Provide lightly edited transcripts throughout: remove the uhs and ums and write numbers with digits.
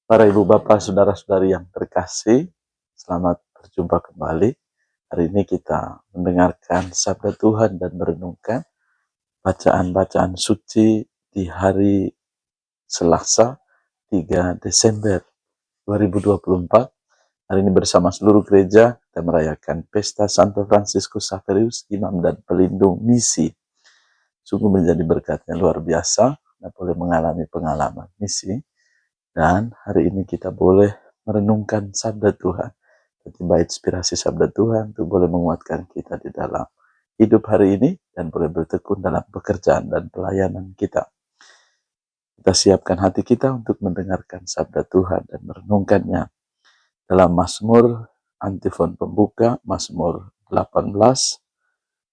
Para ibu bapak, saudara-saudari yang terkasih, selamat berjumpa kembali. Hari ini kita mendengarkan sabda Tuhan dan merenungkan bacaan-bacaan suci di hari Selasa 3 Desember 2024. Hari ini bersama seluruh gereja kita merayakan pesta Santo Fransiskus Xaverius, imam dan pelindung misi. Sungguh menjadi berkatnya luar biasa, kita boleh mengalami pengalaman misi. Dan hari ini kita boleh merenungkan sabda Tuhan. Tiba inspirasi sabda Tuhan itu boleh menguatkan kita di dalam hidup hari ini dan boleh bertekun dalam pekerjaan dan pelayanan kita. Kita siapkan hati kita untuk mendengarkan sabda Tuhan dan merenungkannya. Dalam Mazmur antifon pembuka, Mazmur 18,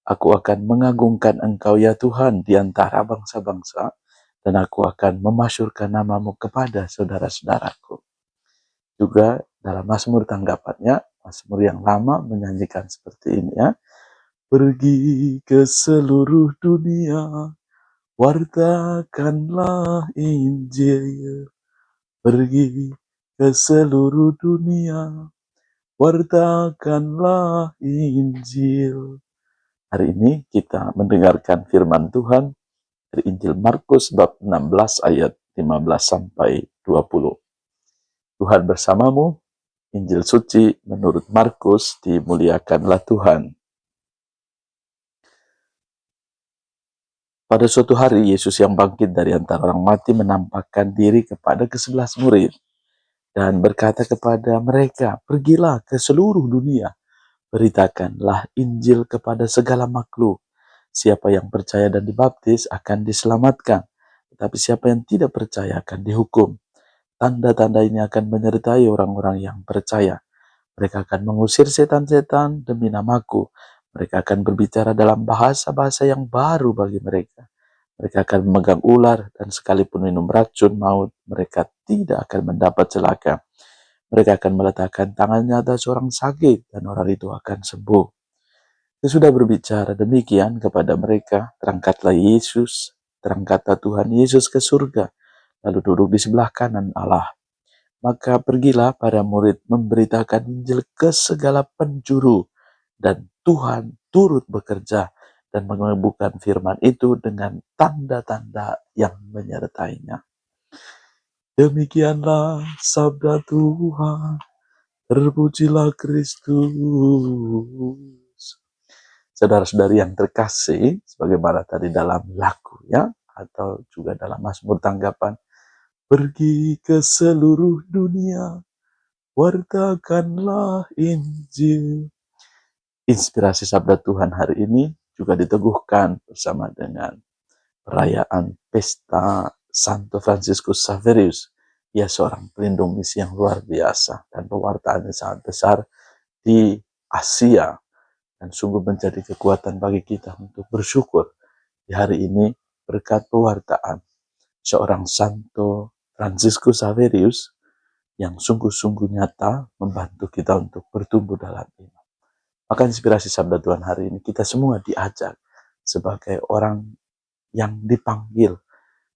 aku akan mengagungkan Engkau ya Tuhan di antara bangsa-bangsa, dan aku akan memasyurkan namamu kepada saudara-saudaraku. Juga dalam Mazmur tanggapannya, Mazmur yang lama menyanyikan seperti ini ya. Pergi ke seluruh dunia, wartakanlah Injil. Pergi ke seluruh dunia, wartakanlah Injil. Hari ini kita mendengarkan firman Tuhan dari Injil Markus bab 16 ayat 15 sampai 20. Tuhan bersamamu. Injil suci menurut Markus, dimuliakanlah Tuhan. Pada suatu hari, Yesus yang bangkit dari antara orang mati menampakkan diri kepada ke-11 murid dan berkata kepada mereka, pergilah ke seluruh dunia, beritakanlah Injil kepada segala makhluk. Siapa yang percaya dan dibaptis akan diselamatkan, tetapi siapa yang tidak percaya akan dihukum. Tanda-tanda ini akan menyertai orang-orang yang percaya. Mereka akan mengusir setan-setan demi namaku. Mereka akan berbicara dalam bahasa-bahasa yang baru bagi mereka. Mereka akan memegang ular dan sekalipun minum racun maut, mereka tidak akan mendapat celaka. Mereka akan meletakkan tangannya atas orang sakit dan orang itu akan sembuh. Sesudah berbicara demikian kepada mereka, terangkatlah Tuhan Yesus ke surga, lalu duduk di sebelah kanan Allah. Maka pergilah para murid memberitakan Injil ke segala penjuru, dan Tuhan turut bekerja dan mengembukan firman itu dengan tanda-tanda yang menyertainya. Demikianlah sabda Tuhan, terpujilah Kristus. Saudara-saudari yang terkasih, sebagaimana tadi dalam lagu ya, atau juga dalam Mazmur tanggapan, pergi ke seluruh dunia, wartakanlah Injil. Inspirasi sabda Tuhan hari ini juga diteguhkan bersama dengan perayaan pesta Santo Fransiskus Xaverius. Ia seorang pelindung misi yang luar biasa dan pewartaannya sangat besar di Asia, dan sungguh menjadi kekuatan bagi kita untuk bersyukur di hari ini berkat pewartaan seorang Santo Fransiskus Xaverius yang sungguh-sungguh nyata membantu kita untuk bertumbuh dalam iman. Maka inspirasi sabda Tuhan hari ini, kita semua diajak sebagai orang yang dipanggil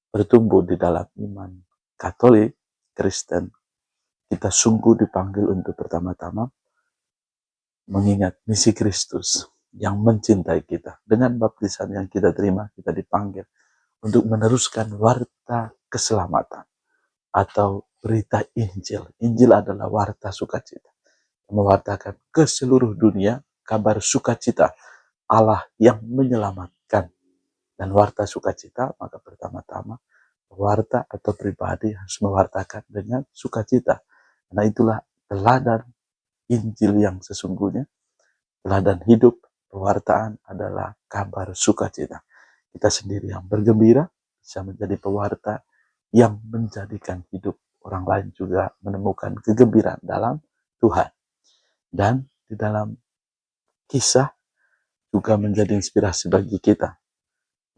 bertumbuh di dalam iman Katolik, Kristen. Kita sungguh dipanggil untuk pertama-tama mengingat misi Kristus yang mencintai kita. Dengan baptisan yang kita terima, kita dipanggil untuk meneruskan warta keselamatan atau berita Injil. Injil adalah warta sukacita. Mewartakan ke seluruh dunia kabar sukacita Allah yang menyelamatkan. Dan warta sukacita, maka pertama-tama warta atau pribadi harus mewartakan dengan sukacita. Karena itulah teladan Injil yang sesungguhnya. Teladan hidup pewartaan adalah kabar sukacita. Kita sendiri yang bergembira bisa menjadi pewarta yang menjadikan hidup orang lain juga menemukan kegembiraan dalam Tuhan. Dan di dalam kisah juga menjadi inspirasi bagi kita.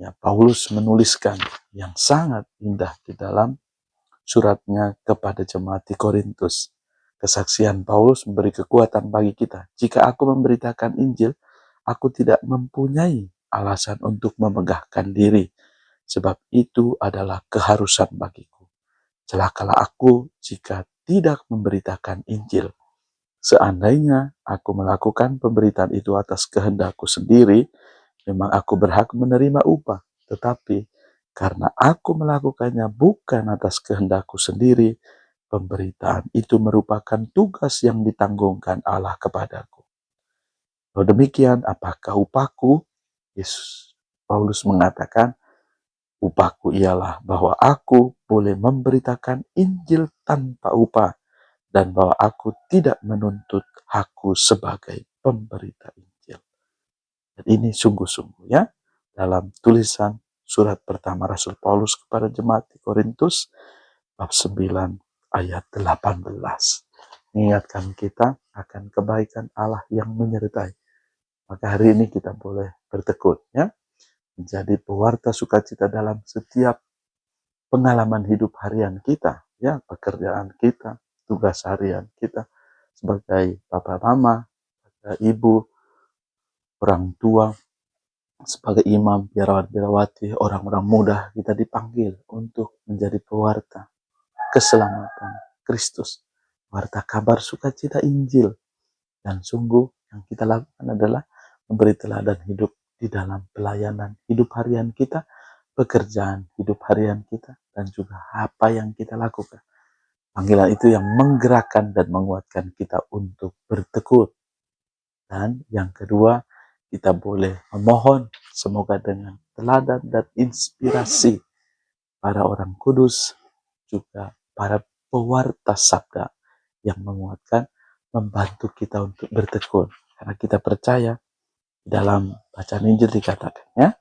Ya, Paulus menuliskan yang sangat indah di dalam suratnya kepada jemaat di Korintus. Kesaksian Paulus memberi kekuatan bagi kita. Jika aku memberitakan Injil, aku tidak mempunyai alasan untuk memegahkan diri, sebab itu adalah keharusan bagiku. Celakalah aku jika tidak memberitakan Injil. Seandainya aku melakukan pemberitaan itu atas kehendakku sendiri, memang aku berhak menerima upah. Tetapi karena aku melakukannya bukan atas kehendakku sendiri, pemberitaan itu merupakan tugas yang ditanggungkan Allah kepadaku. Kalau demikian, apakah upahku? Yesus Paulus mengatakan, upahku ialah bahwa aku boleh memberitakan Injil tanpa upah, dan bahwa aku tidak menuntut aku sebagai pemberita Injil. Dan ini sungguh-sungguh ya, dalam tulisan surat pertama Rasul Paulus kepada jemaat di Korintus, bab 9 ayat 18. Mengingatkan kita akan kebaikan Allah yang menyertai. Maka hari ini kita boleh bertekun ya, menjadi pewarta sukacita dalam setiap pengalaman hidup harian kita, ya, pekerjaan kita, tugas harian kita sebagai papa mama, sebagai ibu, orang tua, sebagai imam, biarawat-biarawati, orang-orang muda, kita dipanggil untuk menjadi pewarta keselamatan Kristus, pewarta kabar sukacita Injil. Dan sungguh yang kita lakukan adalah memberi teladan hidup di dalam pelayanan hidup harian kita, pekerjaan hidup harian kita, dan juga apa yang kita lakukan. Panggilan itu yang menggerakkan dan menguatkan kita untuk bertekun. Dan yang kedua, kita boleh memohon semoga dengan teladan dan inspirasi para orang kudus, juga para pewarta sabda yang menguatkan, membantu kita untuk bertekun. Karena kita percaya dalam bacaan Injil dikatakan ya,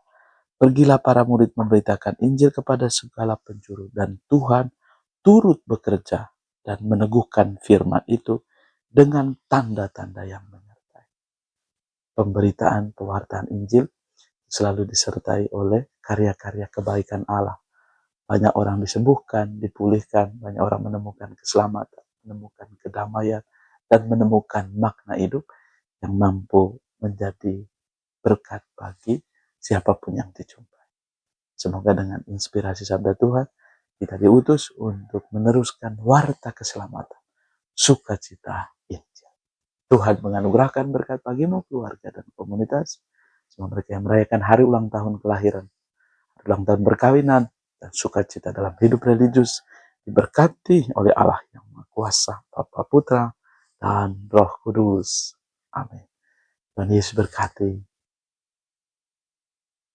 pergilah para murid memberitakan Injil kepada segala penjuru, dan Tuhan turut bekerja dan meneguhkan firman itu dengan tanda-tanda yang menyertai. Pemberitaan pewartaan Injil selalu disertai oleh karya-karya kebaikan Allah. Banyak orang disembuhkan, dipulihkan, banyak orang menemukan keselamatan, menemukan kedamaian, dan menemukan makna hidup yang mampu menjadi berkat bagi siapapun yang dijumpai. Semoga dengan inspirasi sabda Tuhan, kita diutus untuk meneruskan warta keselamatan, sukacita Injil. Tuhan menganugerahkan berkat bagimu, keluarga, dan komunitas. Semua mereka yang merayakan hari ulang tahun kelahiran, hari ulang tahun perkawinan, dan sukacita dalam hidup religius, diberkati oleh Allah yang Maha Kuasa, Bapa, Putra, dan Roh Kudus. Amin. Tuhan Yesus berkati.